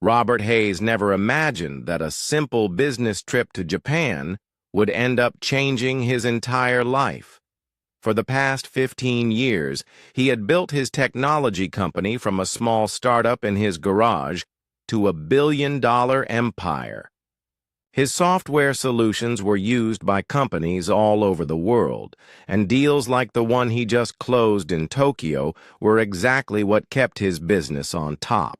Robert Hayes never imagined that a simple business trip to Japan would end up changing his entire life. For the past 15 years, he had built his technology company from a small startup in his garage to a billion-dollar empire. His software solutions were used by companies all over the world, and deals like the one he just closed in Tokyo were exactly what kept his business on top.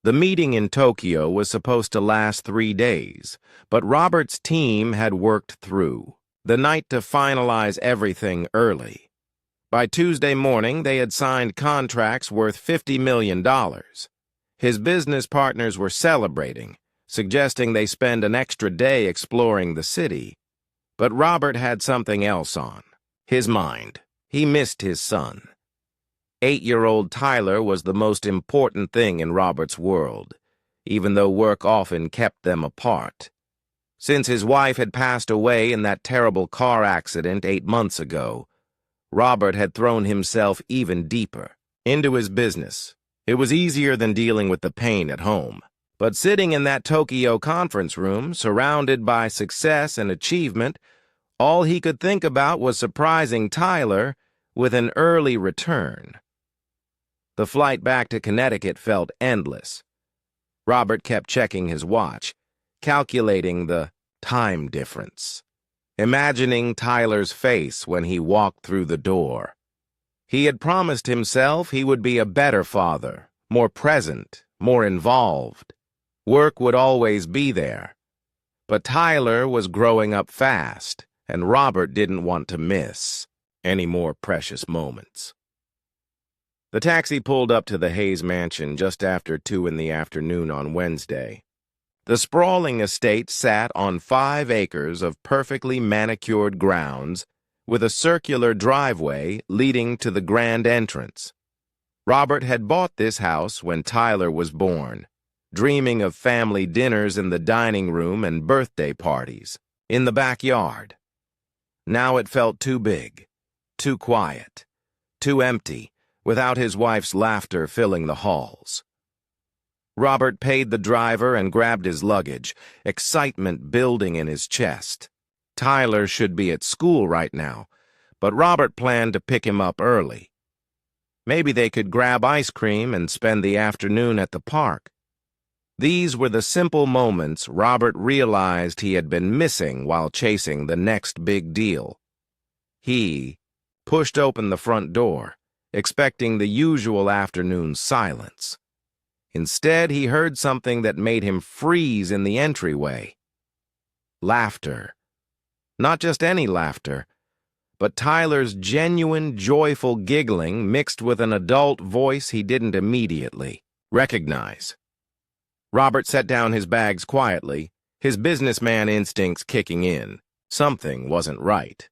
The meeting in Tokyo was supposed to last 3 days, but Robert's team had worked through the night to finalize everything early. By Tuesday morning, they had signed contracts worth $50 million. His business partners were celebrating, suggesting they spend an extra day exploring the city. But Robert had something else on his mind. He missed his son. 8-year-old Tyler was the most important thing in Robert's world, even though work often kept them apart. Since his wife had passed away in that terrible car accident 8 months ago, Robert had thrown himself even deeper into his business. It was easier than dealing with the pain at home. But sitting in that Tokyo conference room, surrounded by success and achievement, all he could think about was surprising Tyler with an early return. The flight back to Connecticut felt endless. Robert kept checking his watch, calculating the time difference, imagining Tyler's face when he walked through the door. He had promised himself he would be a better father, more present, more involved. Work would always be there. But Tyler was growing up fast, and Robert didn't want to miss any more precious moments. The taxi pulled up to the Hayes mansion just after 2 in the afternoon on Wednesday. The sprawling estate sat on 5 acres of perfectly manicured grounds with a circular driveway leading to the grand entrance. Robert had bought this house when Tyler was born, dreaming of family dinners in the dining room and birthday parties in the backyard. Now it felt too big, too quiet, too empty, without his wife's laughter filling the halls. Robert paid the driver and grabbed his luggage, excitement building in his chest. Tyler should be at school right now, but Robert planned to pick him up early. Maybe they could grab ice cream and spend the afternoon at the park. These were the simple moments Robert realized he had been missing while chasing the next big deal. He pushed open the front door, expecting the usual afternoon silence. Instead, he heard something that made him freeze in the entryway. Laughter. Not just any laughter, but Tyler's genuine, joyful giggling mixed with an adult voice he didn't immediately recognize. Robert set down his bags quietly, his businessman instincts kicking in. Something wasn't right.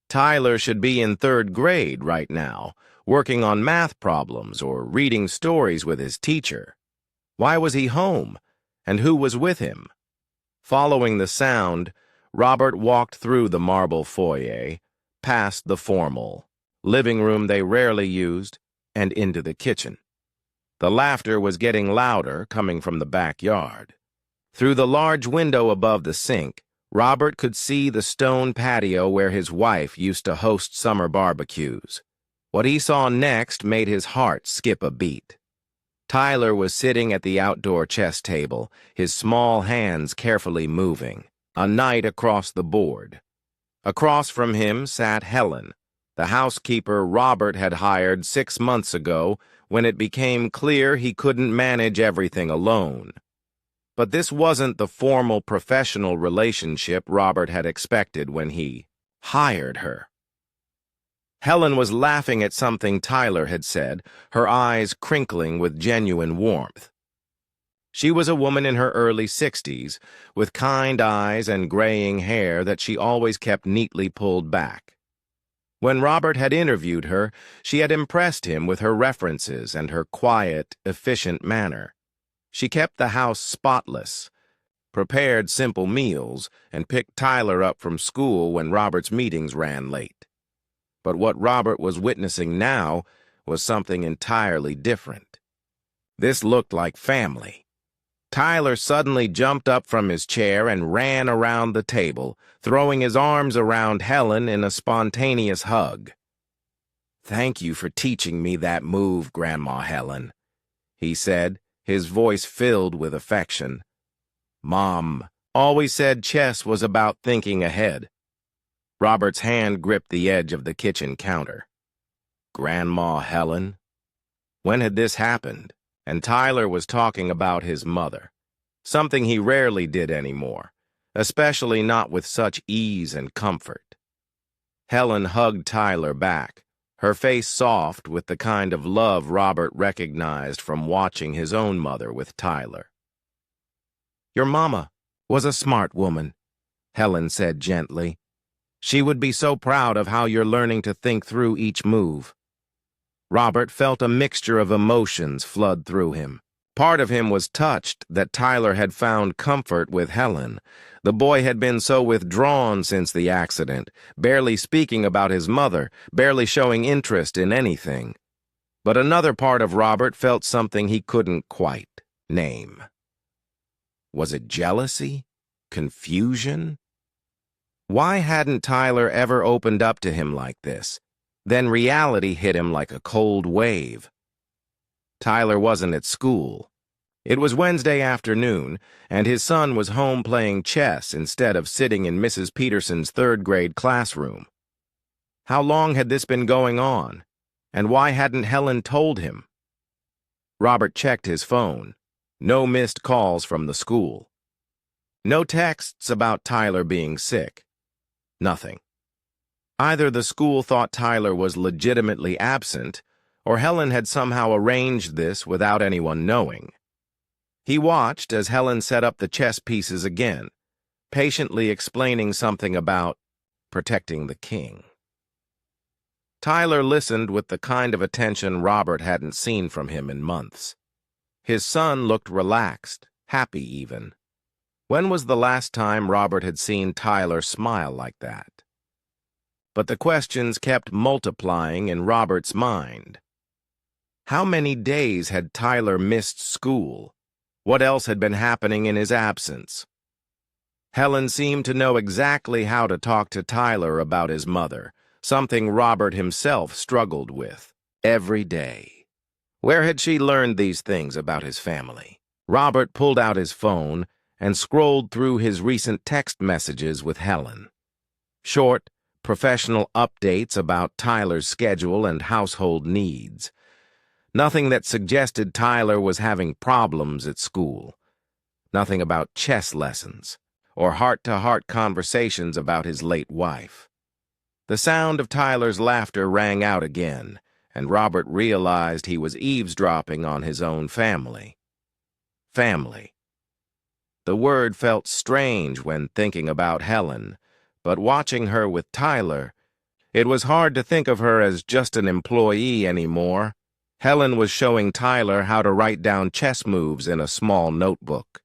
Tyler should be in 3rd grade right now, working on math problems or reading stories with his teacher. Why was he home, and who was with him? Following the sound, Robert walked through the marble foyer, past the formal living room they rarely used, and into the kitchen. The laughter was getting louder, coming from the backyard. Through the large window above the sink, Robert could see the stone patio where his wife used to host summer barbecues. What he saw next made his heart skip a beat. Tyler was sitting at the outdoor chess table, his small hands carefully moving, a knight across the board. Across from him sat Helen, the housekeeper Robert had hired 6 months ago when it became clear he couldn't manage everything alone. But this wasn't the formal professional relationship Robert had expected when he hired her. Helen was laughing at something Tyler had said, her eyes crinkling with genuine warmth. She was a woman in her early 60s, with kind eyes and graying hair that she always kept neatly pulled back. When Robert had interviewed her, she had impressed him with her references and her quiet, efficient manner. She kept the house spotless, prepared simple meals, and picked Tyler up from school when Robert's meetings ran late. But what Robert was witnessing now was something entirely different. This looked like family. Tyler suddenly jumped up from his chair and ran around the table, throwing his arms around Helen in a spontaneous hug. "Thank you for teaching me that move, Grandma Helen," he said, his voice filled with affection. "Mom always said chess was about thinking ahead." Robert's hand gripped the edge of the kitchen counter. Grandma Helen? When had this happened? And Tyler was talking about his mother, something he rarely did anymore, especially not with such ease and comfort. Helen hugged Tyler back, her face soft with the kind of love Robert recognized from watching his own mother with Tyler. "Your mama was a smart woman," Helen said gently. "She would be so proud of how you're learning to think through each move." Robert felt a mixture of emotions flood through him. Part of him was touched that Tyler had found comfort with Helen. The boy had been so withdrawn since the accident, barely speaking about his mother, barely showing interest in anything. But another part of Robert felt something he couldn't quite name. Was it jealousy? Confusion? Why hadn't Tyler ever opened up to him like this? Then reality hit him like a cold wave. Tyler wasn't at school. It was Wednesday afternoon, and his son was home playing chess instead of sitting in Mrs. Peterson's third-grade classroom. How long had this been going on, and why hadn't Helen told him? Robert checked his phone. No missed calls from the school. No texts about Tyler being sick. Nothing. Either the school thought Tyler was legitimately absent, or Helen had somehow arranged this without anyone knowing. He watched as Helen set up the chess pieces again, patiently explaining something about protecting the king. Tyler listened with the kind of attention Robert hadn't seen from him in months. His son looked relaxed, happy even. When was the last time Robert had seen Tyler smile like that? But the questions kept multiplying in Robert's mind. How many days had Tyler missed school? What else had been happening in his absence? Helen seemed to know exactly how to talk to Tyler about his mother, something Robert himself struggled with every day. Where had she learned these things about his family? Robert pulled out his phone and scrolled through his recent text messages with Helen. Short, professional updates about Tyler's schedule and household needs. Nothing that suggested Tyler was having problems at school. Nothing about chess lessons or heart-to-heart conversations about his late wife. The sound of Tyler's laughter rang out again, and Robert realized he was eavesdropping on his own family. Family. The word felt strange when thinking about Helen, but watching her with Tyler, it was hard to think of her as just an employee anymore. Helen was showing Tyler how to write down chess moves in a small notebook.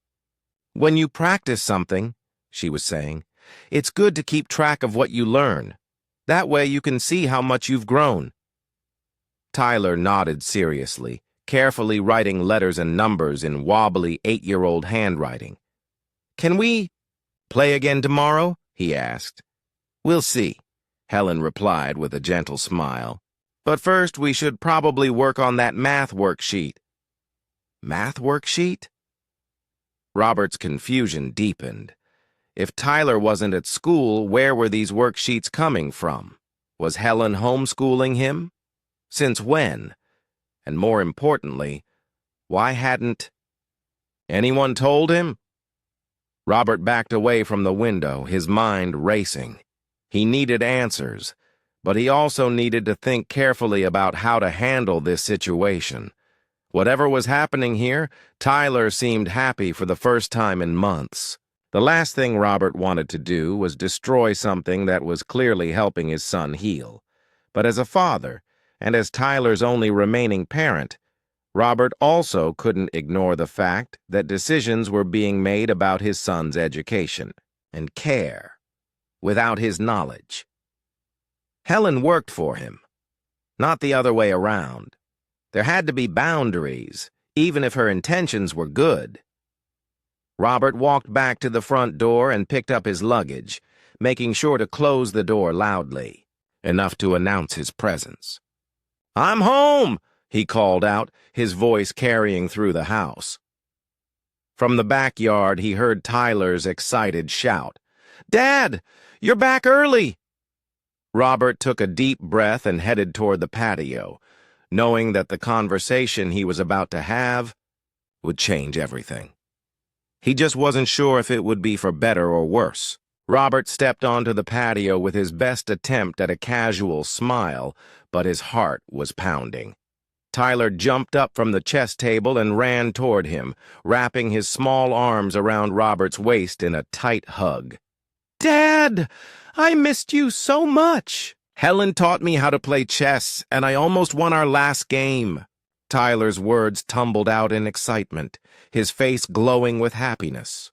"When you practice something," she was saying, "it's good to keep track of what you learn. That way you can see how much you've grown." Tyler nodded seriously, carefully writing letters and numbers in wobbly 8-year-old handwriting. "Can we play again tomorrow?" he asked. "We'll see," Helen replied with a gentle smile. "But first we should probably work on that math worksheet." Math worksheet? Robert's confusion deepened. If Tyler wasn't at school, where were these worksheets coming from? Was Helen homeschooling him? Since when? And more importantly, why hadn't anyone told him? Robert backed away from the window, his mind racing. He needed answers, but he also needed to think carefully about how to handle this situation. Whatever was happening here, Tyler seemed happy for the first time in months. The last thing Robert wanted to do was destroy something that was clearly helping his son heal. But as a father, and as Tyler's only remaining parent, Robert also couldn't ignore the fact that decisions were being made about his son's education and care without his knowledge. Helen worked for him, not the other way around. There had to be boundaries, even if her intentions were good. Robert walked back to the front door and picked up his luggage, making sure to close the door loudly, enough to announce his presence. "I'm home!" he called out, his voice carrying through the house. From the backyard, he heard Tyler's excited shout, "Dad, you're back early!" Robert took a deep breath and headed toward the patio, knowing that the conversation he was about to have would change everything. He just wasn't sure if it would be for better or worse. Robert stepped onto the patio with his best attempt at a casual smile, but his heart was pounding. Tyler jumped up from the chess table and ran toward him, wrapping his small arms around Robert's waist in a tight hug. "Dad, I missed you so much. Helen taught me how to play chess, and I almost won our last game." Tyler's words tumbled out in excitement, his face glowing with happiness.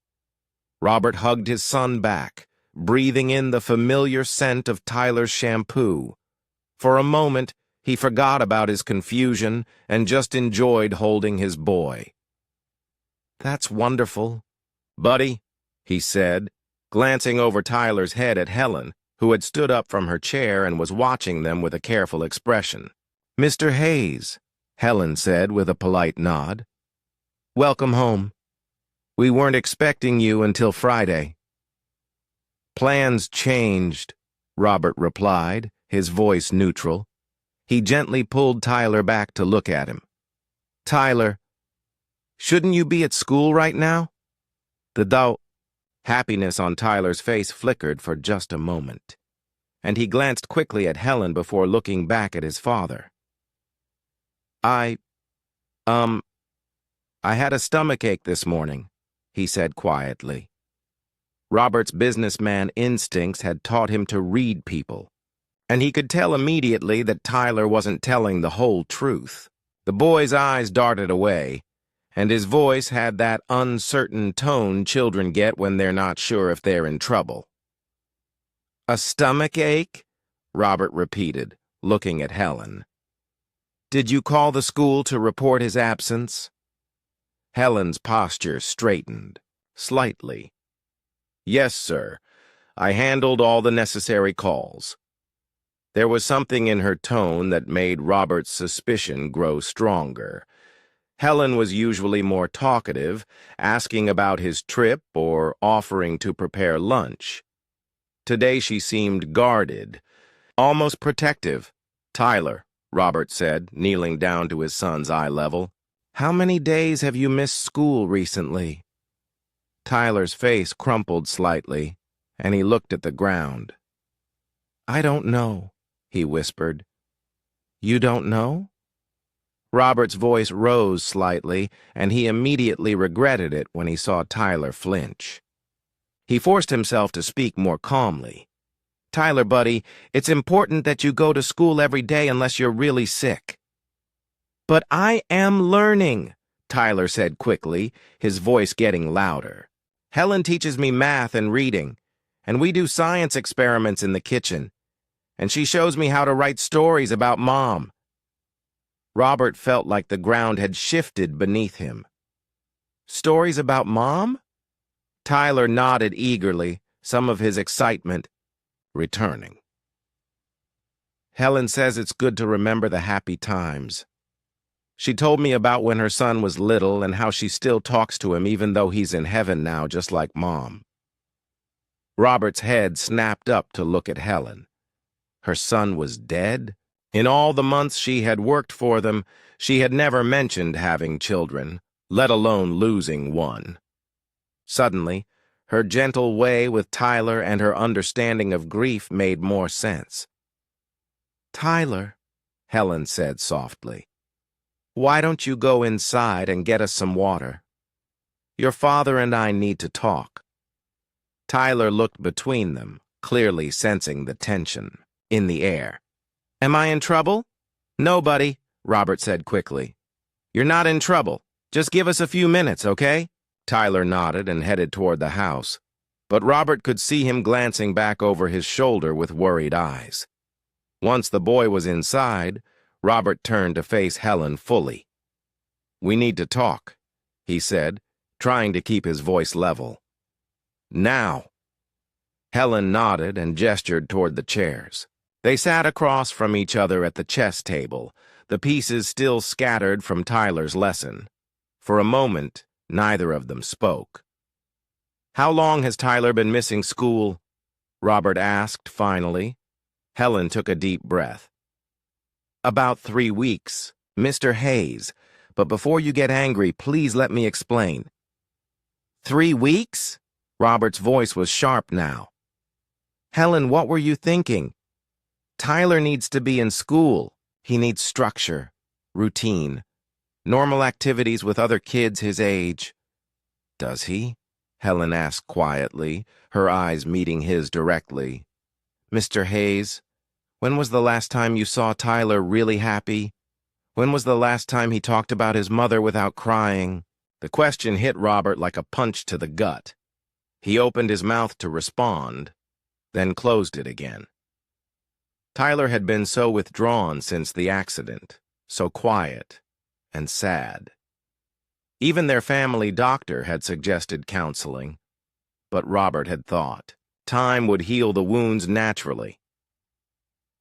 Robert hugged his son back, breathing in the familiar scent of Tyler's shampoo. For a moment, he forgot about his confusion and just enjoyed holding his boy. "That's wonderful, buddy," he said, glancing over Tyler's head at Helen, who had stood up from her chair and was watching them with a careful expression. "Mr. Hayes," Helen said with a polite nod. "Welcome home. We weren't expecting you until Friday." "Plans changed," Robert replied, his voice neutral. He gently pulled Tyler back to look at him. "Tyler, shouldn't you be at school right now?" Happiness on Tyler's face flickered for just a moment, and he glanced quickly at Helen before looking back at his father. I had a stomachache this morning," he said quietly. Robert's businessman instincts had taught him to read people, and he could tell immediately that Tyler wasn't telling the whole truth. The boy's eyes darted away, and his voice had that uncertain tone children get when they're not sure if they're in trouble. "A stomachache?" Robert repeated, looking at Helen. "Did you call the school to report his absence?" Helen's posture straightened, slightly. "Yes, sir. I handled all the necessary calls." There was something in her tone that made Robert's suspicion grow stronger. Helen was usually more talkative, asking about his trip or offering to prepare lunch. Today she seemed guarded, almost protective. "Tyler," Robert said, kneeling down to his son's eye level, "how many days have you missed school recently?" Tyler's face crumpled slightly, and he looked at the ground. "I don't know," he whispered. "You don't know?" Robert's voice rose slightly, and he immediately regretted it when he saw Tyler flinch. He forced himself to speak more calmly. "Tyler, buddy, it's important that you go to school every day unless you're really sick." "But I am learning," Tyler said quickly, his voice getting louder. "Helen teaches me math and reading, and we do science experiments in the kitchen, and she shows me how to write stories about Mom." Robert felt like the ground had shifted beneath him. "Stories about Mom?" Tyler nodded eagerly, some of his excitement returning. "Helen says it's good to remember the happy times. She told me about when her son was little and how she still talks to him even though he's in heaven now, just like Mom." Robert's head snapped up to look at Helen. Her son was dead? In all the months she had worked for them, she had never mentioned having children, let alone losing one. Suddenly, her gentle way with Tyler and her understanding of grief made more sense. "Tyler," Helen said softly, "why don't you go inside and get us some water? Your father and I need to talk." Tyler looked between them, clearly sensing the tension in the air. "Am I in trouble?" "No, buddy," Robert said quickly. "You're not in trouble. Just give us a few minutes, okay?" Tyler nodded and headed toward the house, but Robert could see him glancing back over his shoulder with worried eyes. Once the boy was inside, Robert turned to face Helen fully. "We need to talk," he said, trying to keep his voice level. "Now." Helen nodded and gestured toward the chairs. They sat across from each other at the chess table, the pieces still scattered from Tyler's lesson. For a moment, neither of them spoke. "How long has Tyler been missing school?" Robert asked finally. Helen took a deep breath. "About 3 weeks, Mr. Hayes. But before you get angry, please let me explain." 3 weeks? Robert's voice was sharp now. "Helen, what were you thinking? Tyler needs to be in school. He needs structure, routine, normal activities with other kids his age." "Does he?" Helen asked quietly, her eyes meeting his directly. "Mr. Hayes, when was the last time you saw Tyler really happy? When was the last time he talked about his mother without crying?" The question hit Robert like a punch to the gut. He opened his mouth to respond, then closed it again. Tyler had been so withdrawn since the accident, so quiet and sad. Even their family doctor had suggested counseling, but Robert had thought time would heal the wounds naturally.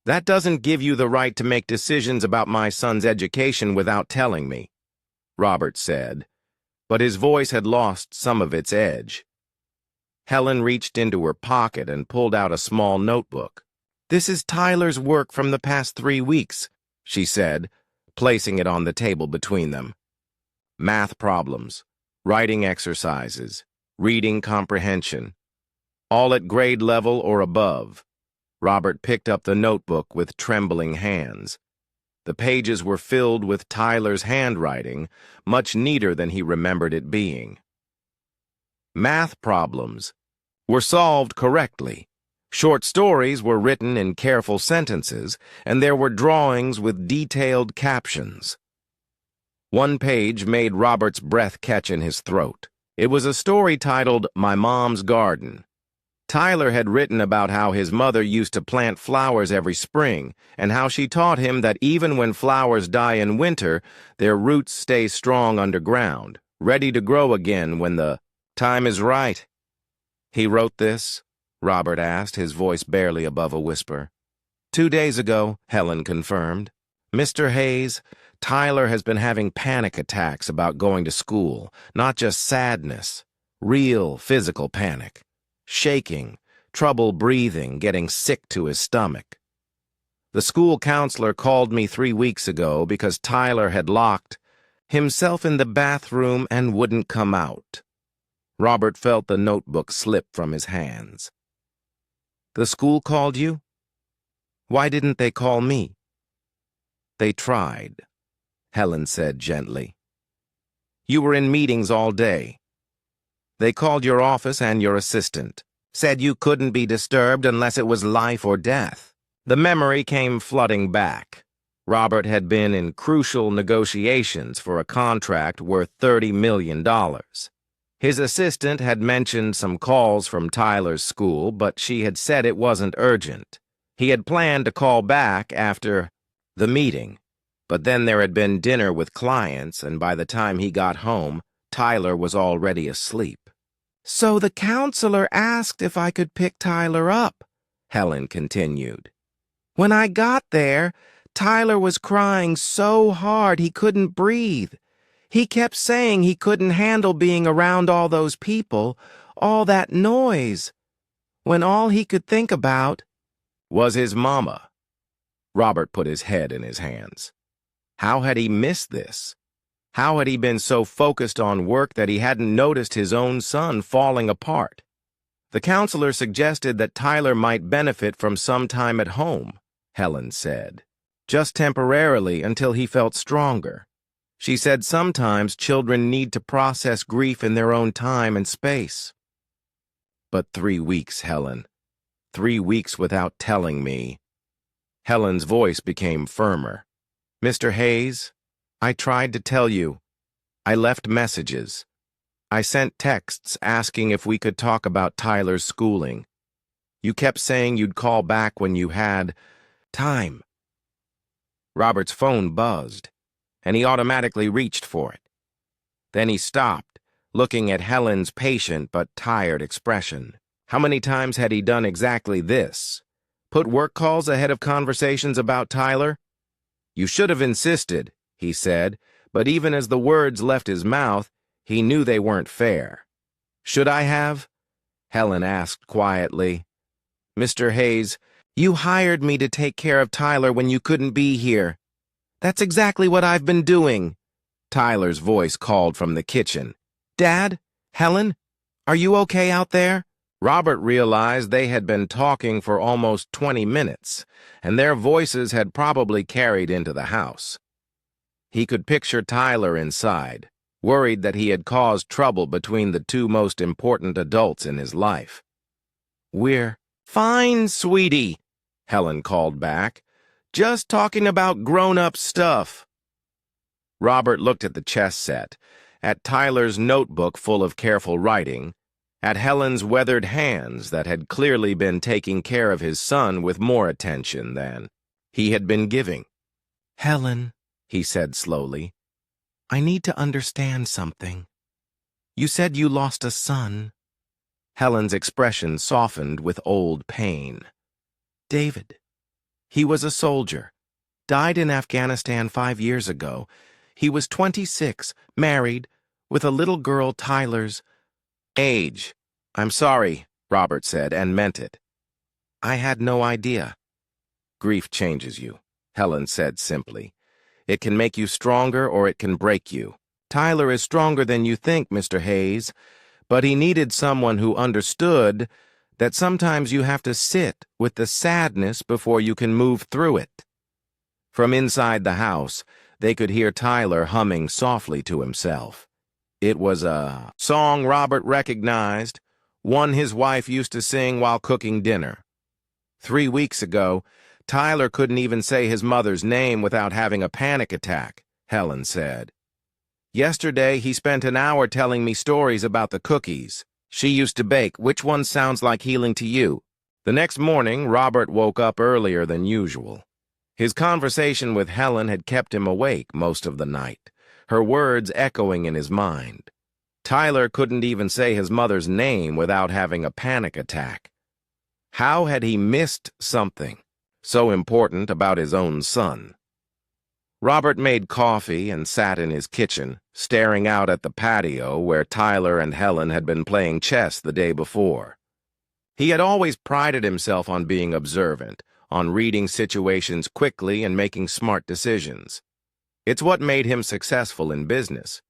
"That doesn't give you the right to make decisions about my son's education without telling me," Robert said, but his voice had lost some of its edge. Helen reached into her pocket and pulled out a small notebook. "This is Tyler's work from the past 3 weeks, she said, placing it on the table between them. Math problems, writing exercises, reading comprehension, all at grade level or above. Robert picked up the notebook with trembling hands. The pages were filled with Tyler's handwriting, much neater than he remembered it being. Math problems were solved correctly. Short stories were written in careful sentences, and there were drawings with detailed captions. One page made Robert's breath catch in his throat. It was a story titled "My Mom's Garden." Tyler had written about how his mother used to plant flowers every spring, and how she taught him that even when flowers die in winter, their roots stay strong underground, ready to grow again when the time is right. "He wrote this?" Robert asked, his voice barely above a whisper. 2 days ago, Helen confirmed. "Mr. Hayes, Tyler has been having panic attacks about going to school, not just sadness, real physical panic. Shaking, trouble breathing, getting sick to his stomach. The school counselor called me 3 weeks ago because Tyler had locked himself in the bathroom and wouldn't come out." Robert felt the notebook slip from his hands. "The school called you? Why didn't they call me?" "They tried," Helen said gently. "You were in meetings all day. They called your office and your assistant, said you couldn't be disturbed unless it was life or death." The memory came flooding back. Robert had been in crucial negotiations for a contract worth $30 million. His assistant had mentioned some calls from Tyler's school, but she had said it wasn't urgent. He had planned to call back after the meeting, but then there had been dinner with clients, and by the time he got home, Tyler was already asleep. "So the counselor asked if I could pick Tyler up," Helen continued. "When I got there, Tyler was crying so hard he couldn't breathe. He kept saying he couldn't handle being around all those people, all that noise, when all he could think about was his mama." Robert put his head in his hands. How had he missed this? How had he been so focused on work that he hadn't noticed his own son falling apart? The counselor suggested that Tyler might benefit from some time at home, Helen said. Just temporarily until he felt stronger. She said sometimes children need to process grief in their own time and space. "But 3 weeks, Helen. 3 weeks without telling me." Helen's voice became firmer. "Mr. Hayes, I tried to tell you. I left messages. I sent texts asking if we could talk about Tyler's schooling. You kept saying you'd call back when you had time." Robert's phone buzzed, and he automatically reached for it. Then he stopped, looking at Helen's patient but tired expression. How many times had he done exactly this? Put work calls ahead of conversations about Tyler? You should have insisted, he said, but even as the words left his mouth, he knew they weren't fair. Should I have? Helen asked quietly. Mr. Hayes, you hired me to take care of Tyler when you couldn't be here. That's exactly what I've been doing. Tyler's voice called from the kitchen. Dad? Helen? Are you okay out there? Robert realized they had been talking for almost 20 minutes, and their voices had probably carried into the house. He could picture Tyler inside, worried that he had caused trouble between the two most important adults in his life. We're fine, sweetie, Helen called back. Just talking about grown-up stuff. Robert looked at the chess set, at Tyler's notebook full of careful writing, at Helen's weathered hands that had clearly been taking care of his son with more attention than he had been giving. Helen, he said slowly, I need to understand something. You said you lost a son. Helen's expression softened with old pain. David. He was a soldier. Died in Afghanistan 5 years ago. He was 26, married, with a little girl Tyler's age. I'm sorry, Robert said, and meant it. I had no idea. Grief changes you, Helen said simply. It can make you stronger or it can break you. Tyler is stronger than you think, Mr. Hayes, but he needed someone who understood that sometimes you have to sit with the sadness before you can move through it. From inside the house, they could hear Tyler humming softly to himself. It was a song Robert recognized, one his wife used to sing while cooking dinner. 3 weeks ago, Tyler couldn't even say his mother's name without having a panic attack, Helen said. Yesterday, he spent an hour telling me stories about the cookies she used to bake. Which one sounds like healing to you? The next morning, Robert woke up earlier than usual. His conversation with Helen had kept him awake most of the night, her words echoing in his mind. Tyler couldn't even say his mother's name without having a panic attack. How had he missed something so important about his own son? Robert made coffee and sat in his kitchen, staring out at the patio where Tyler and Helen had been playing chess the day before. He had always prided himself on being observant, on reading situations quickly and making smart decisions. It's what made him successful in business.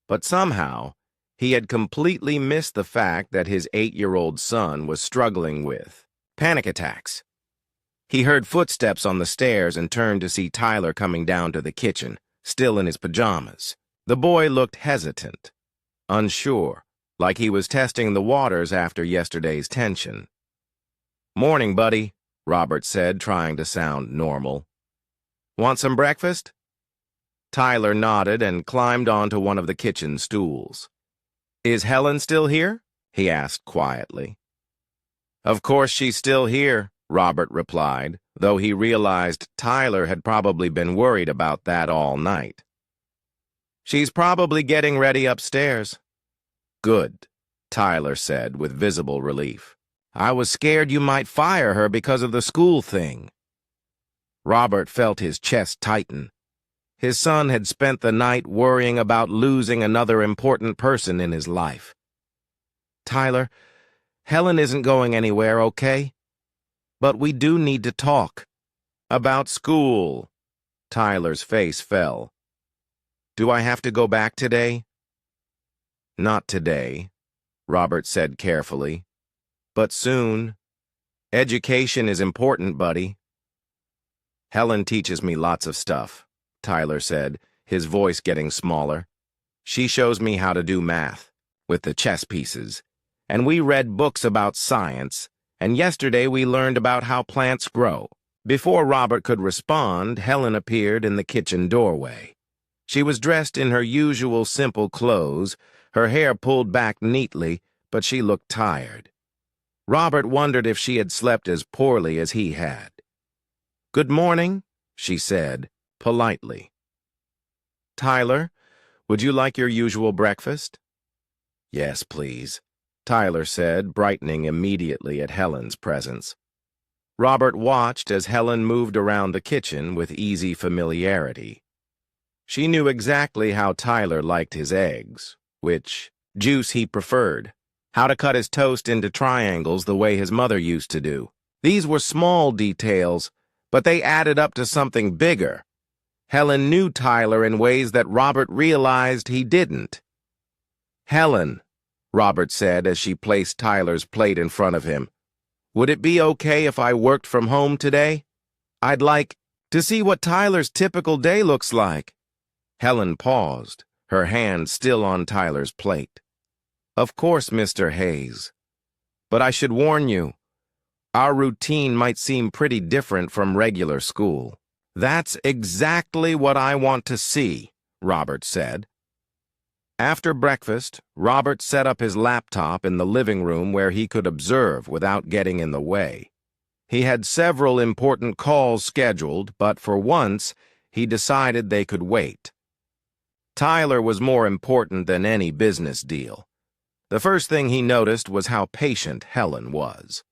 But somehow, he had completely missed the fact that his 8-year-old son was struggling with panic attacks. He heard footsteps on the stairs and turned to see Tyler coming down to the kitchen, still in his pajamas. The boy looked hesitant, unsure, like he was testing the waters after yesterday's tension. Morning, buddy, Robert said, trying to sound normal. Want some breakfast? Tyler nodded and climbed onto one of the kitchen stools. Is Helen still here? He asked quietly. Of course she's still here, Robert replied, though he realized Tyler had probably been worried about that all night. She's probably getting ready upstairs. Good, Tyler said with visible relief. I was scared you might fire her because of the school thing. Robert felt his chest tighten. His son had spent the night worrying about losing another important person in his life. Tyler, Helen isn't going anywhere, okay? But we do need to talk. About school. Tyler's face fell. Do I have to go back today? Not today, Robert said carefully. But soon. Education is important, buddy. Helen teaches me lots of stuff, Tyler said, his voice getting smaller. She shows me how to do math, with the chess pieces. And we read books about science, and yesterday we learned about how plants grow. Before Robert could respond, Helen appeared in the kitchen doorway. She was dressed in her usual simple clothes, her hair pulled back neatly, but she looked tired. Robert wondered if she had slept as poorly as he had. Good morning, she said, politely. Tyler, Would you like your usual breakfast? Yes, please, Tyler said, brightening immediately at Helen's presence. Robert watched as Helen moved around the kitchen with easy familiarity. She knew exactly how Tyler liked his eggs, which juice he preferred, how to cut his toast into triangles the way his mother used to do. These were small details, but they added up to something bigger. Helen knew Tyler in ways that Robert realized he didn't. "Helen," Robert said as she placed Tyler's plate in front of him, "would it be okay if I worked from home today? I'd like to see what Tyler's typical day looks like." Helen paused, her hand still on Tyler's plate. "Of course, Mr. Hayes. But I should warn you, our routine might seem pretty different from regular school." "That's exactly what I want to see," Robert said. After breakfast, Robert set up his laptop in the living room where he could observe without getting in the way. He had several important calls scheduled, but for once, he decided they could wait. Tyler was more important than any business deal. The first thing he noticed was how patient Helen was.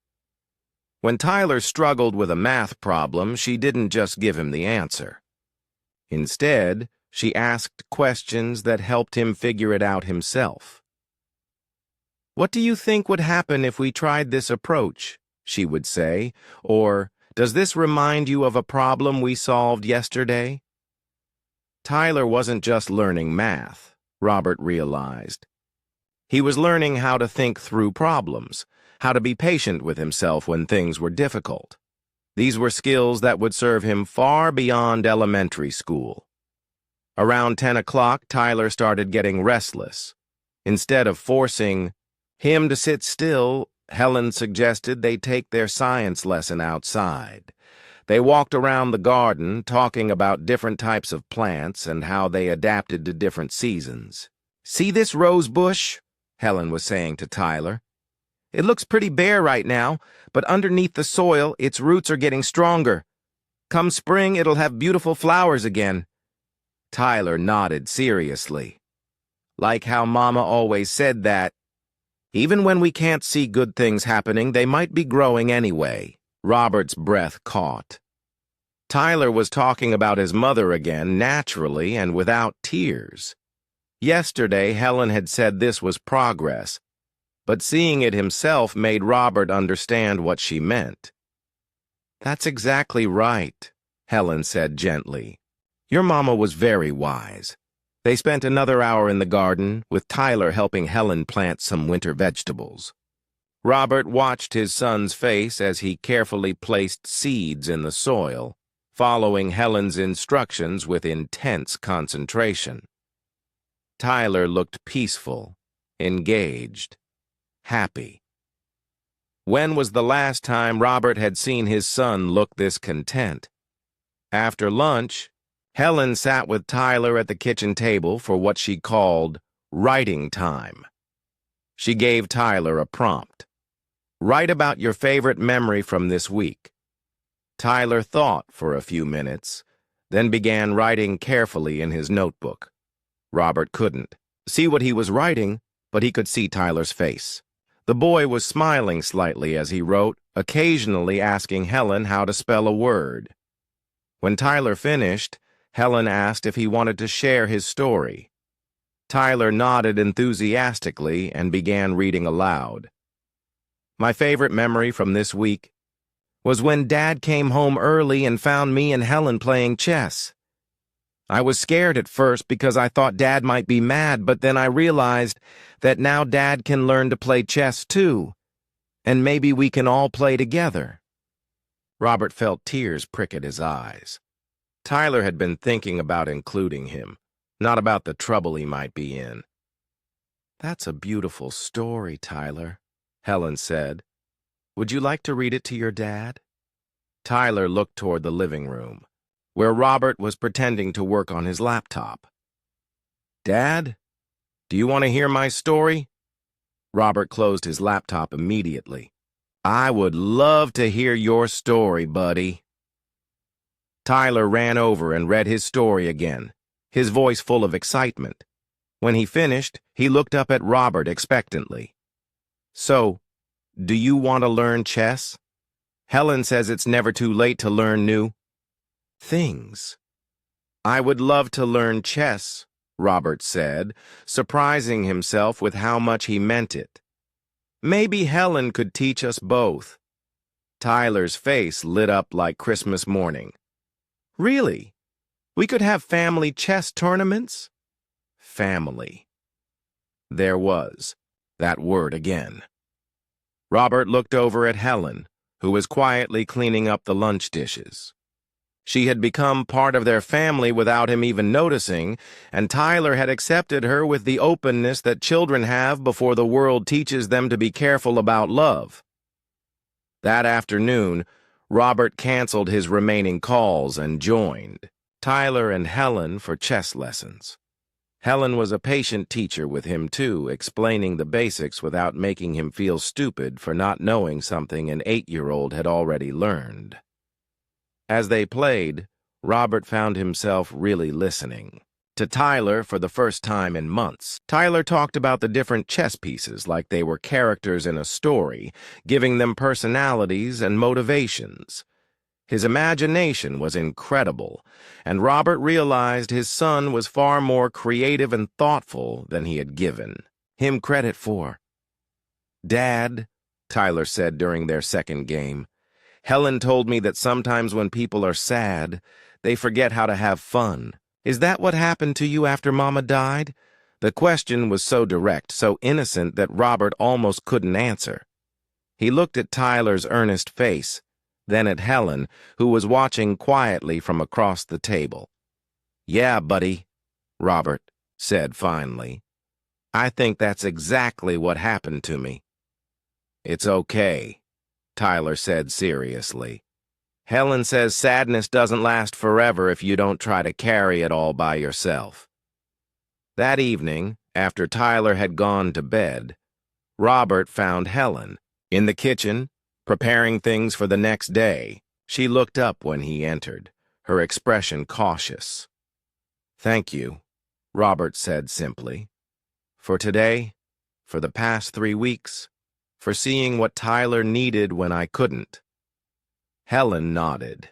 When Tyler struggled with a math problem, she didn't just give him the answer. Instead, she asked questions that helped him figure it out himself. "What do you think would happen if we tried this approach?" she would say, or, "Does this remind you of a problem we solved yesterday?" Tyler wasn't just learning math, Robert realized. He was learning how to think through problems, how to be patient with himself when things were difficult. These were skills that would serve him far beyond elementary school. Around 10 o'clock, Tyler started getting restless. Instead of forcing him to sit still, Helen suggested they take their science lesson outside. They walked around the garden, talking about different types of plants and how they adapted to different seasons. "See this rose bush?" Helen was saying to Tyler. "It looks pretty bare right now, but underneath the soil, its roots are getting stronger. Come spring, it'll have beautiful flowers again." Tyler nodded seriously. "Like how Mama always said that, even when we can't see good things happening, they might be growing anyway." Robert's breath caught. Tyler was talking about his mother again, naturally and without tears. Yesterday, Helen had said this was progress, but seeing it himself made Robert understand what she meant. "That's exactly right," Helen said gently. "Your mama was very wise." They spent another hour in the garden, with Tyler helping Helen plant some winter vegetables. Robert watched his son's face as he carefully placed seeds in the soil, following Helen's instructions with intense concentration. Tyler looked peaceful, engaged, happy. When was the last time Robert had seen his son look this content? After lunch, Helen sat with Tyler at the kitchen table for what she called writing time. She gave Tyler a prompt. "Write about your favorite memory from this week." Tyler thought for a few minutes, then began writing carefully in his notebook. Robert couldn't see what he was writing, but he could see Tyler's face. The boy was smiling slightly as he wrote, occasionally asking Helen how to spell a word. When Tyler finished, Helen asked if he wanted to share his story. Tyler nodded enthusiastically and began reading aloud. "My favorite memory from this week was when Dad came home early and found me and Helen playing chess. I was scared at first because I thought Dad might be mad, but then I realized that now Dad can learn to play chess too, and maybe we can all play together." Robert felt tears prick at his eyes. Tyler had been thinking about including him, not about the trouble he might be in. "That's a beautiful story, Tyler," Helen said. "Would you like to read it to your dad?" Tyler looked toward the living room, where Robert was pretending to work on his laptop. "Dad, do you want to hear my story?" Robert closed his laptop immediately. "I would love to hear your story, buddy." Tyler ran over and read his story again, his voice full of excitement. When he finished, he looked up at Robert expectantly. So, do you want to learn chess? Helen says it's never too late to learn new things. I would love to learn chess, Robert said, surprising himself with how much he meant it. Maybe Helen could teach us both. Tyler's face lit up like Christmas morning. Really? We could have family chess tournaments? Family. There was that word again. Robert looked over at Helen, who was quietly cleaning up the lunch dishes. She had become part of their family without him even noticing, and Tyler had accepted her with the openness that children have before the world teaches them to be careful about love. That afternoon, Robert canceled his remaining calls and joined Tyler and Helen for chess lessons. Helen was a patient teacher with him, too, explaining the basics without making him feel stupid for not knowing something an 8-year-old had already learned. As they played, Robert found himself really listening to Tyler for the first time in months. Tyler talked about the different chess pieces like they were characters in a story, giving them personalities and motivations. His imagination was incredible, and Robert realized his son was far more creative and thoughtful than he had given him credit for. "Dad," Tyler said during their second game, "Helen told me that sometimes when people are sad, they forget how to have fun. Is that what happened to you after Mama died?" The question was so direct, so innocent that Robert almost couldn't answer. He looked at Tyler's earnest face, then at Helen, who was watching quietly from across the table. "Yeah, buddy," Robert said finally. "I think that's exactly what happened to me." "It's okay," Tyler said seriously. "Helen says sadness doesn't last forever if you don't try to carry it all by yourself." That evening, after Tyler had gone to bed, Robert found Helen in the kitchen, preparing things for the next day. She looked up when he entered, her expression cautious. "Thank you," Robert said simply. "For today, for the past 3 weeks, for seeing what Tyler needed when I couldn't." Helen nodded.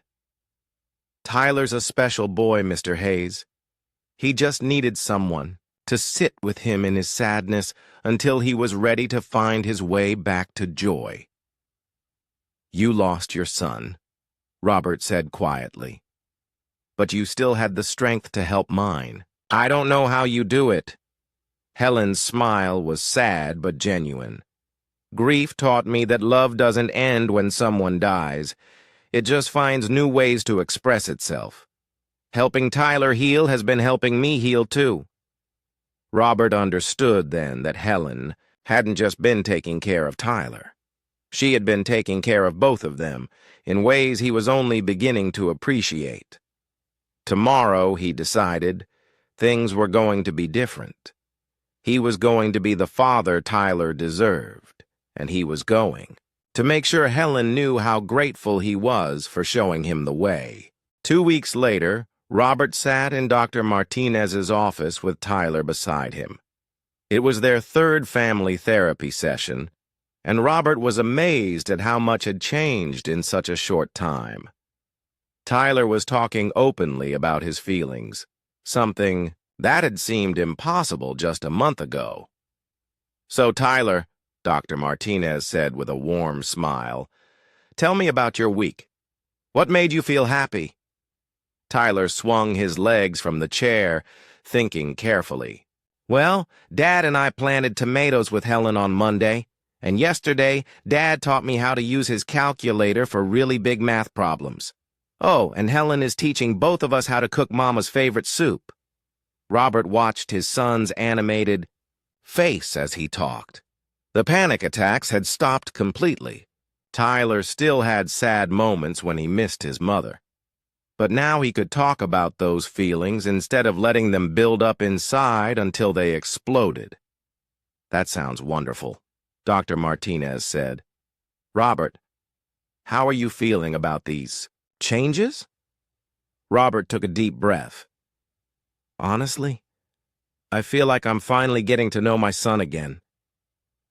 "Tyler's a special boy, Mr. Hayes. He just needed someone to sit with him in his sadness until he was ready to find his way back to joy." "You lost your son," Robert said quietly. "But you still had the strength to help mine. I don't know how you do it." Helen's smile was sad but genuine. "Grief taught me that love doesn't end when someone dies. It just finds new ways to express itself. Helping Tyler heal has been helping me heal too." Robert understood then that Helen hadn't just been taking care of Tyler. She had been taking care of both of them in ways he was only beginning to appreciate. Tomorrow, he decided, things were going to be different. He was going to be the father Tyler deserved, and he was going to make sure Helen knew how grateful he was for showing him the way. 2 weeks later, Robert sat in Dr. Martinez's office with Tyler beside him. It was their third family therapy session, and Robert was amazed at how much had changed in such a short time. Tyler was talking openly about his feelings, something that had seemed impossible just a month ago. "So, Tyler," Dr. Martinez said with a warm smile, "tell me about your week. What made you feel happy?" Tyler swung his legs from the chair, thinking carefully. "Well, Dad and I planted tomatoes with Helen on Monday, and yesterday, Dad taught me how to use his calculator for really big math problems. Oh, and Helen is teaching both of us how to cook Mama's favorite soup." Robert watched his son's animated face as he talked. The panic attacks had stopped completely. Tyler still had sad moments when he missed his mother. But now he could talk about those feelings instead of letting them build up inside until they exploded. "That sounds wonderful," Dr. Martinez said. "Robert, how are you feeling about these changes?" Robert took a deep breath. "Honestly, I feel like I'm finally getting to know my son again.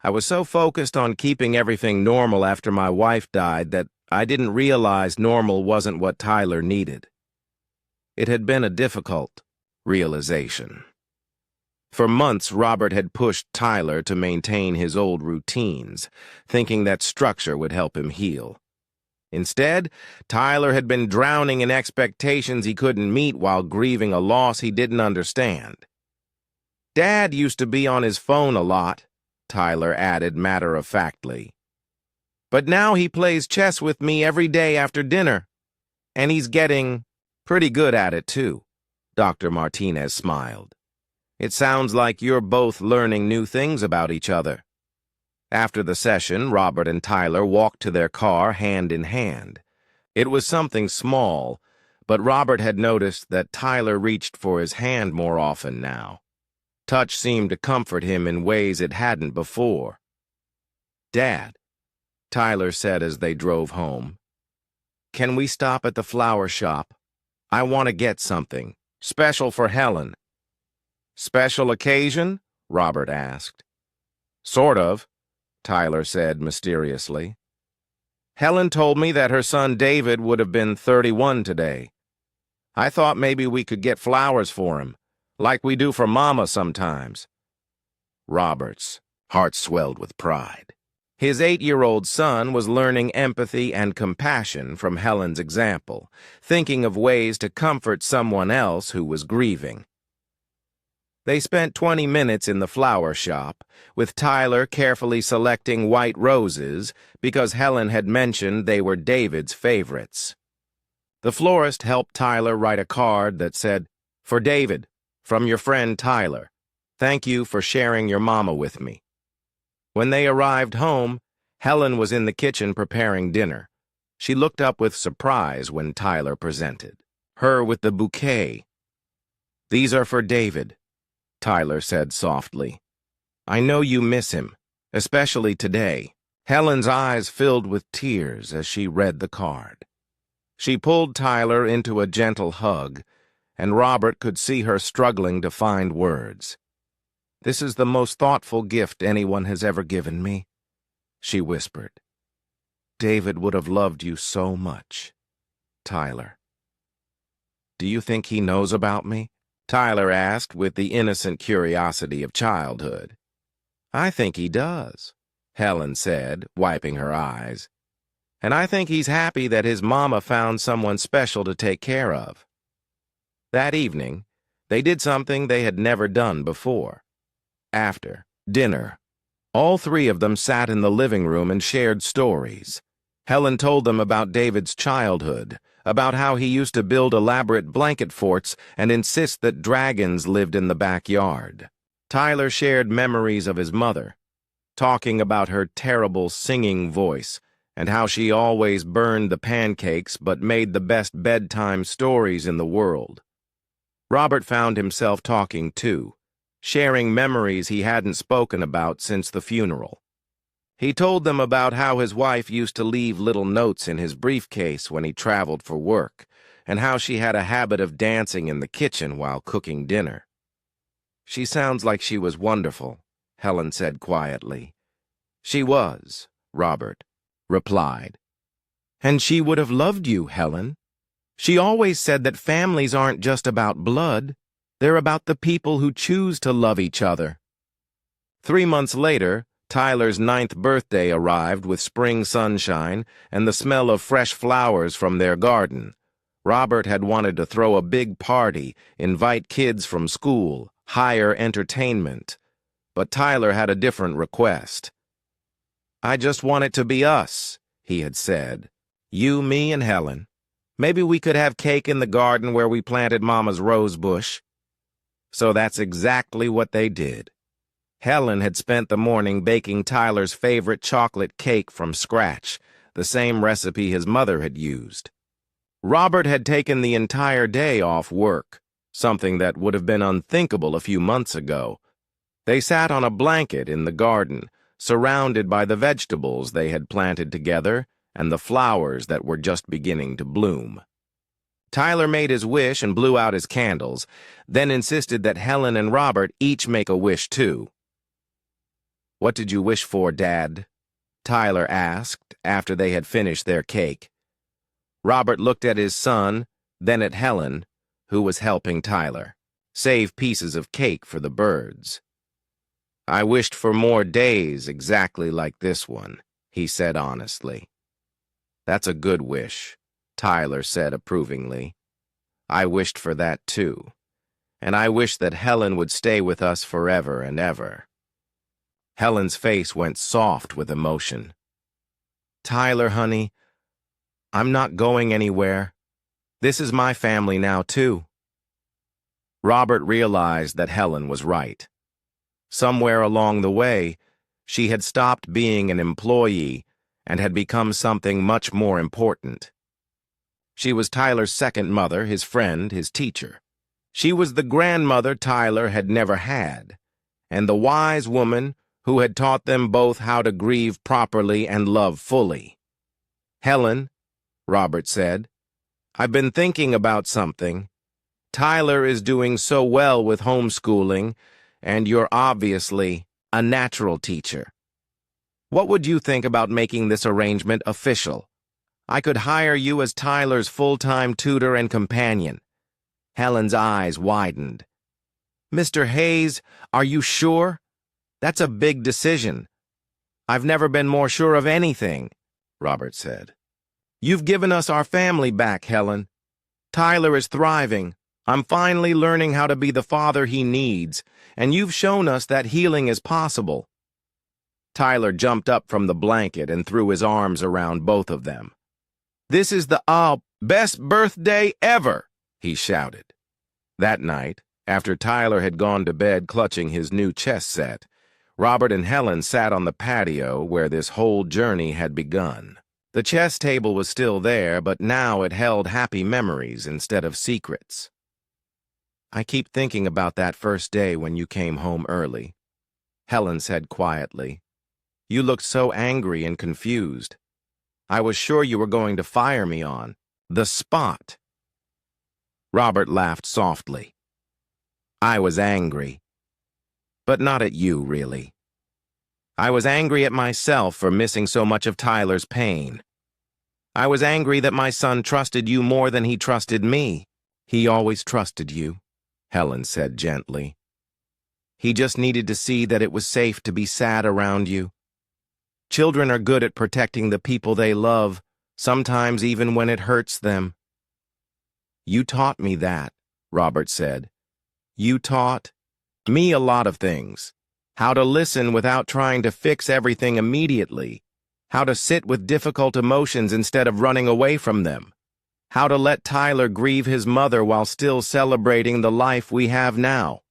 I was so focused on keeping everything normal after my wife died that I didn't realize normal wasn't what Tyler needed. It had been a difficult realization. For months, Robert had pushed Tyler to maintain his old routines, thinking that structure would help him heal. Instead, Tyler had been drowning in expectations he couldn't meet while grieving a loss he didn't understand. Dad used to be on his phone a lot, Tyler added matter-of-factly. But now he plays chess with me every day after dinner, and he's getting pretty good at it too, Dr. Martinez smiled. It sounds like you're both learning new things about each other. After the session, Robert and Tyler walked to their car hand in hand. It was something small, but Robert had noticed that Tyler reached for his hand more often now. Touch seemed to comfort him in ways it hadn't before. "Dad," Tyler said as they drove home, "can we stop at the flower shop? I want to get something special for Helen." "Special occasion?" Robert asked. "Sort of," Tyler said mysteriously. "Helen told me that her son David would have been 31 today. I thought maybe we could get flowers for him, like we do for Mama sometimes." Robert's heart swelled with pride. His 8-year-old son was learning empathy and compassion from Helen's example, thinking of ways to comfort someone else who was grieving. They spent 20 minutes in the flower shop, with Tyler carefully selecting white roses because Helen had mentioned they were David's favorites. The florist helped Tyler write a card that said, "For David, from your friend Tyler. Thank you for sharing your mama with me." When they arrived home, Helen was in the kitchen preparing dinner. She looked up with surprise when Tyler presented her with the bouquet. "These are for David," Tyler said softly. "I know you miss him, especially today." Helen's eyes filled with tears as she read the card. She pulled Tyler into a gentle hug, and Robert could see her struggling to find words. "This is the most thoughtful gift anyone has ever given me," she whispered. "David would have loved you so much. Tyler." "Do you think he knows about me?" Tyler asked with the innocent curiosity of childhood. "I think he does," Helen said, wiping her eyes. "And I think he's happy that his mama found someone special to take care of." That evening, they did something they had never done before. After dinner, all three of them sat in the living room and shared stories. Helen told them about David's childhood, about how he used to build elaborate blanket forts and insist that dragons lived in the backyard. Tyler shared memories of his mother, talking about her terrible singing voice and how she always burned the pancakes but made the best bedtime stories in the world. Robert found himself talking too, sharing memories he hadn't spoken about since the funeral. He told them about how his wife used to leave little notes in his briefcase when he traveled for work, and how she had a habit of dancing in the kitchen while cooking dinner. "She sounds like she was wonderful," Helen said quietly. "She was," Robert replied. "And she would have loved you, Helen. She always said that families aren't just about blood. They're about the people who choose to love each other." 3 months later, Tyler's 9th birthday arrived with spring sunshine and the smell of fresh flowers from their garden. Robert had wanted to throw a big party, invite kids from school, hire entertainment. But Tyler had a different request. "I just want it to be us," he had said. "You, me, and Helen. Maybe we could have cake in the garden where we planted Mama's rose bush." So that's exactly what they did. Helen had spent the morning baking Tyler's favorite chocolate cake from scratch, the same recipe his mother had used. Robert had taken the entire day off work, something that would have been unthinkable a few months ago. They sat on a blanket in the garden, surrounded by the vegetables they had planted together and the flowers that were just beginning to bloom. Tyler made his wish and blew out his candles, then insisted that Helen and Robert each make a wish too. "What did you wish for, Dad?" Tyler asked after they had finished their cake. Robert looked at his son, then at Helen, who was helping Tyler save pieces of cake for the birds. "I wished for more days exactly like this one," he said honestly. "That's a good wish," Tyler said approvingly. "I wished for that too, and I wish that Helen would stay with us forever and ever." Helen's face went soft with emotion. "Tyler, honey, I'm not going anywhere. This is my family now, too." Robert realized that Helen was right. Somewhere along the way, she had stopped being an employee and had become something much more important. She was Tyler's second mother, his friend, his teacher. She was the grandmother Tyler had never had, and the wise woman who had taught them both how to grieve properly and love fully. "Helen," Robert said, "I've been thinking about something. Tyler is doing so well with homeschooling, and you're obviously a natural teacher. What would you think about making this arrangement official? I could hire you as Tyler's full-time tutor and companion." Helen's eyes widened. "Mr. Hayes, are you sure? That's a big decision." "I've never been more sure of anything," Robert said. "You've given us our family back, Helen. Tyler is thriving. I'm finally learning how to be the father he needs, and you've shown us that healing is possible." Tyler jumped up from the blanket and threw his arms around both of them. "This is the best birthday ever," he shouted. That night, after Tyler had gone to bed clutching his new chess set, Robert and Helen sat on the patio where this whole journey had begun. The chess table was still there, but now it held happy memories instead of secrets. "I keep thinking about that first day when you came home early," Helen said quietly. "You looked so angry and confused. I was sure you were going to fire me on the spot." Robert laughed softly. "I was angry. But not at you, really. I was angry at myself for missing so much of Tyler's pain. I was angry that my son trusted you more than he trusted me." "He always trusted you," Helen said gently. "He just needed to see that it was safe to be sad around you. Children are good at protecting the people they love, sometimes even when it hurts them." "You taught me that," Robert said. "You taught me a lot of things. How to listen without trying to fix everything immediately. How to sit with difficult emotions instead of running away from them. How to let Tyler grieve his mother while still celebrating the life we have now."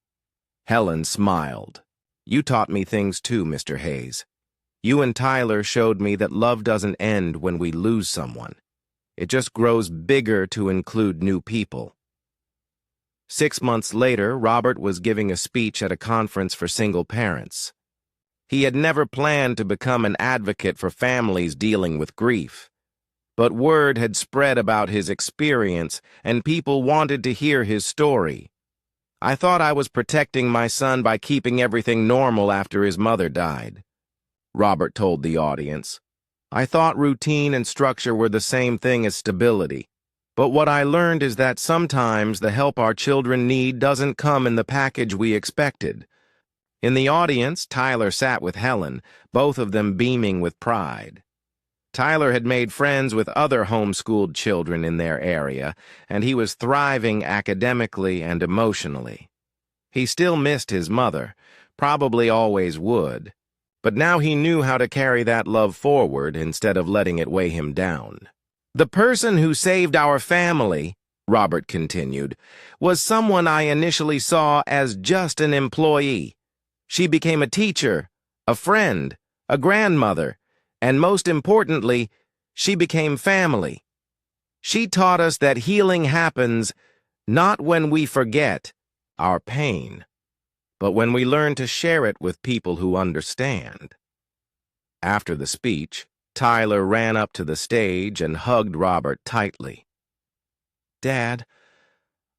Helen smiled. "You taught me things too, Mr. Hayes. You and Tyler showed me that love doesn't end when we lose someone. It just grows bigger to include new people." 6 months later, Robert was giving a speech at a conference for single parents. He had never planned to become an advocate for families dealing with grief. But word had spread about his experience, and people wanted to hear his story. "I thought I was protecting my son by keeping everything normal after his mother died," Robert told the audience. "I thought routine and structure were the same thing as stability. But what I learned is that sometimes the help our children need doesn't come in the package we expected." In the audience, Tyler sat with Helen, both of them beaming with pride. Tyler had made friends with other homeschooled children in their area, and he was thriving academically and emotionally. He still missed his mother, probably always would, but now he knew how to carry that love forward instead of letting it weigh him down. "The person who saved our family," Robert continued, "was someone I initially saw as just an employee. She became a teacher, a friend, a grandmother, and most importantly, she became family. She taught us that healing happens not when we forget our pain, but when we learn to share it with people who understand." After the speech, Tyler ran up to the stage and hugged Robert tightly. Dad,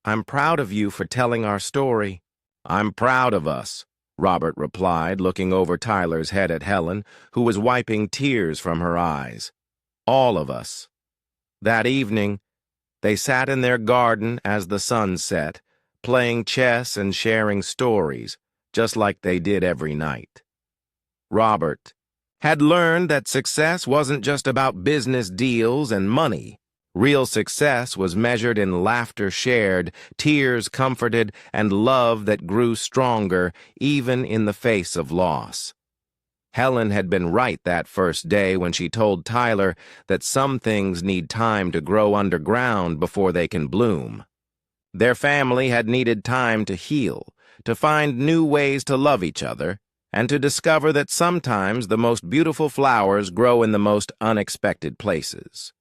I'm proud of you for telling our story. I'm proud of us, Robert replied, looking over Tyler's head at Helen, who was wiping tears from her eyes. All of us. That evening, they sat in their garden as the sun set, playing chess and sharing stories, just like they did every night. Robert had learned that success wasn't just about business deals and money. Real success was measured in laughter shared, tears comforted, and love that grew stronger even in the face of loss. Helen had been right that first day when she told Tyler that some things need time to grow underground before they can bloom. Their family had needed time to heal, to find new ways to love each other, and to discover that sometimes the most beautiful flowers grow in the most unexpected places.